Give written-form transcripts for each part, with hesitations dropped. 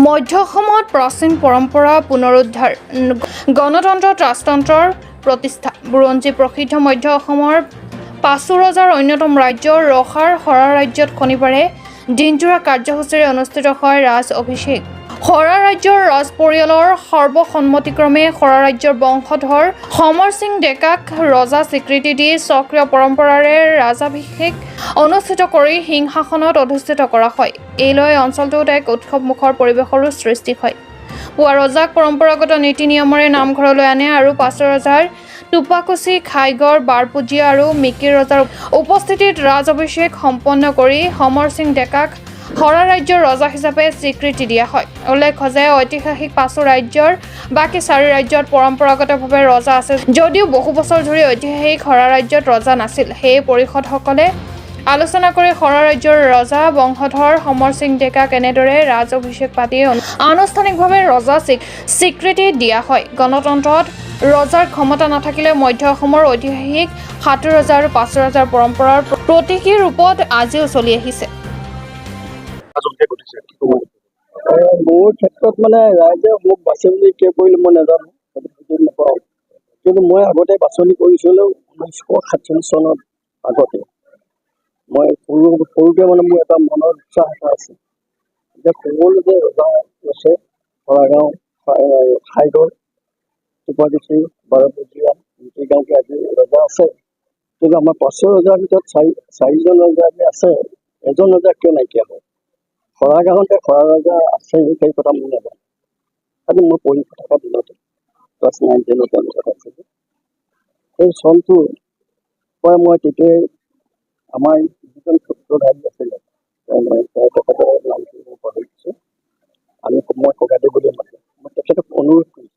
মধ্য অসমত প্ৰাচীন পৰম্পৰা পুনৰুদ্ধাৰ গণতন্ত্ৰ ৰাজতন্ত্ৰৰ প্ৰতিষ্ঠা বুৰঞ্জী প্ৰসিদ্ধ মধ্য অসমৰ পাঁচো ৰজাৰ অন্যতম ৰাজ্য ৰসাৰ সৰা ৰাজ্যত শনিবাৰে দিনজোৰা কাৰ্যসূচীৰে অনুষ্ঠিত হয় ৰাজ অভিষেক। সৰা ৰাজ্যৰ ৰাজ পৰিয়ালৰ সৰ্বসন্মতিক্ৰমে সৰা ৰাজ্যৰ বংশধৰ সমৰ সিং ডেকাক ৰজা স্বীকৃতি দি স্বকীয় পৰম্পৰাৰে ৰাজাভিষেক অনুষ্ঠিত কৰি সিংহাসনত অধিষ্ঠিত কৰা হয়। এই লৈ অঞ্চলটোত এক উৎসৱমুখৰ পৰিৱেশৰো সৃষ্টি হয়। পুৱা ৰজাক পৰম্পৰাগত নীতি নিয়মেৰে নামঘৰলৈ আনে আৰু পাঁচো ৰজাৰ টোপাকুচি, খাইগড়, বাৰপুজীয়া আৰু মিকিৰ ৰজাৰ উপস্থিতিত ৰাজ অভিষেক সম্পন্ন কৰি সমৰ সিং ডেকাক সৰা ৰাজ্যৰ ৰজা হিচাপে স্বীকৃতি দিয়া হয়। উল্লেখ্য যে ঐতিহাসিক পাঁচো ৰাজ্যৰ বাকী 4 ৰাজ্যত পৰম্পৰাগতভাৱে ৰজা আছে যদিও বহু বছৰ ধৰি ঐতিহাসিক সৰা ৰাজ্যত ৰজা নাছিল। সেই পৰিষদসকলে আলোচনা কৰি সৰা ৰাজ্যৰ ৰজা বংশধৰ সমৰ সিং ডেকাক এনেদৰে ৰাজ অভিষেক পাতি আনুষ্ঠানিকভাৱে ৰজা স্বীকৃতি দিয়া হয়। গণতন্ত্ৰত ৰজাৰ ক্ষমতা নাথাকিলে মধ্য অসমৰ ঐতিহাসিক 7 ৰজা আৰু 5 ৰজাৰ পৰম্পৰাৰ প্ৰতীকী ৰূপত আজিও চলি আহিছে। মোৰ ক্ষেত্ৰত মানে ৰাইজে মোক বাছি বুলি কিয় কৰিলে মই নাজানো, বুজি নাপাওঁ। কিন্তু মই আগতে বাছনি কৰিছিলোঁ 1947 চনত। আগতে মই সৰুতে মানে মোৰ এটা মনৰ উৎসাহ এটা আছে যে সকলো যে ৰজা আছে সৰাগাঁও, খাইগড়, টোপাকুচি, বাৰপুজীয়া, মিকিৰ গাঁৱতে আজি ৰজা আছে। কিন্তু আমাৰ পাঁচো ৰজাৰ ভিতৰত চাৰিজন ৰজা আছে, এজন ৰজা কিয় নাইকিয়া হয়? সৰা গাঁৱতে সৰা ৰজা আছে, সেই কথা মই নাজানো। আজি মই পঢ়ি থকা দিনতে ক্লাছ 9-10 তেওঁলোকত আছিলোঁ। সেই চনটোৰ পৰা মই তেতিয়াই আমাৰ যিজন সূত্ৰধাৰী আছিলে তেখেতৰ নামটো মই পাহৰিছোঁ, আমি মই ককাইদেউ বুলি মাতো, মই তেখেতক অনুৰোধ কৰিছোঁ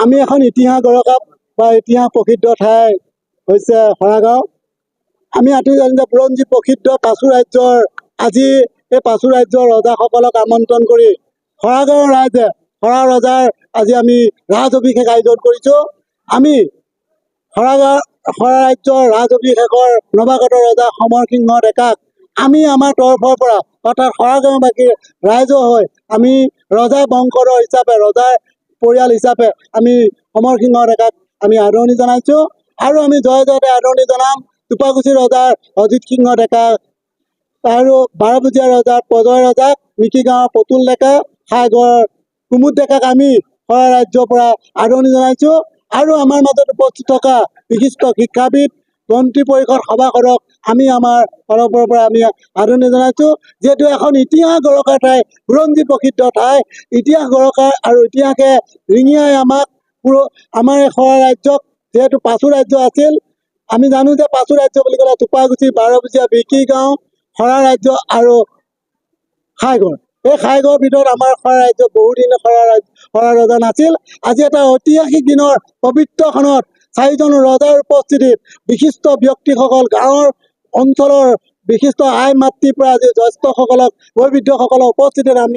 আমি এখন ইতিহাস গৰকা বা ইতিহাস প্ৰসিদ্ধ ঠাই হৈছে সৰাগাঁও। আমি আঁতৰি জানো যে বুৰঞ্জী প্ৰসিদ্ধ পাঁচো ৰাজ্যৰ আজি এই পাঁচো ৰাজ্যৰ ৰজাসকলক আমন্ত্ৰণ কৰি সৰাগাঁৱৰ ৰাইজে সৰা ৰজাৰ আজি আমি ৰাজ অভিষেক আয়োজন কৰিছোঁ। আমি সৰা ৰাজ্যৰ ৰাজ অভিষেকৰ নৱাগত ৰজা সমৰ সিংহ ডেকাক আমি আমাৰ তৰফৰ পৰা অৰ্থাৎ সৰাগাঁওবাসীৰ ৰাইজ হৈ আমি ৰজা বংশধৰ হিচাপে ৰজাৰ পৰিয়াল হিচাপে আমি সমৰ সিংহ ডেকাক আমি আদৰণি জনাইছোঁ আৰু আমি জয় জয়তে আদৰণি জনাম টোপাকুচি ৰজাৰ অজিত সিংহ ডেকা আৰু বাৰপুজীয়া ৰজাৰ পজয় ৰজাক, মিকিৰ গাঁৱৰ পতুল ডেকা, খাইগড়ৰ কুমুদ ডেকাক আমি সৰা ৰাজ্যৰ পৰা আদৰণি জনাইছোঁ আৰু আমাৰ মাজত উপস্থিত থকা বিশিষ্ট শিক্ষাবিদ, মন্ত্ৰী পৰিষদ সভাসদক আমি আমাৰ তৰফৰ পৰা আমি আদৰণি জনাইছোঁ। যিহেতু এখন ইতিহাস গৰকা ঠাই, বুৰঞ্জী প্ৰসিদ্ধ ঠাই, ইতিহাস গৰকা আৰু ইতিহাসে ৰিঙিয়াই আমাক আমাৰ এই সৰা ৰাজ্যক যিহেতু পাঁচো ৰাজ্য আছিল। আমি জানো যে পাঁচো ৰাজ্য বুলি ক'লে টোপাকুচি, বাৰপুজীয়া, মিকিৰ গাঁও, সৰা ৰাজ্য আৰু খাইগড়। এই খাইগড়ৰ ভিতৰত আমাৰ সৰা ৰাজ্য বহুদিন সৰা ৰজা নাছিল। আজি এটা ঐতিহাসিক দিনৰ পবিত্ৰখনত 4জন ৰজাৰ উপস্থিতিত বিশিষ্ট ব্যক্তিসকল, গাঁৱৰ অঞ্চলৰ বিশিষ্ট আই মাতৃৰ পৰা আজি জ্যেষ্ঠসকলক, বয়োবৃদ্ধসকলৰ উপস্থিতিত আমি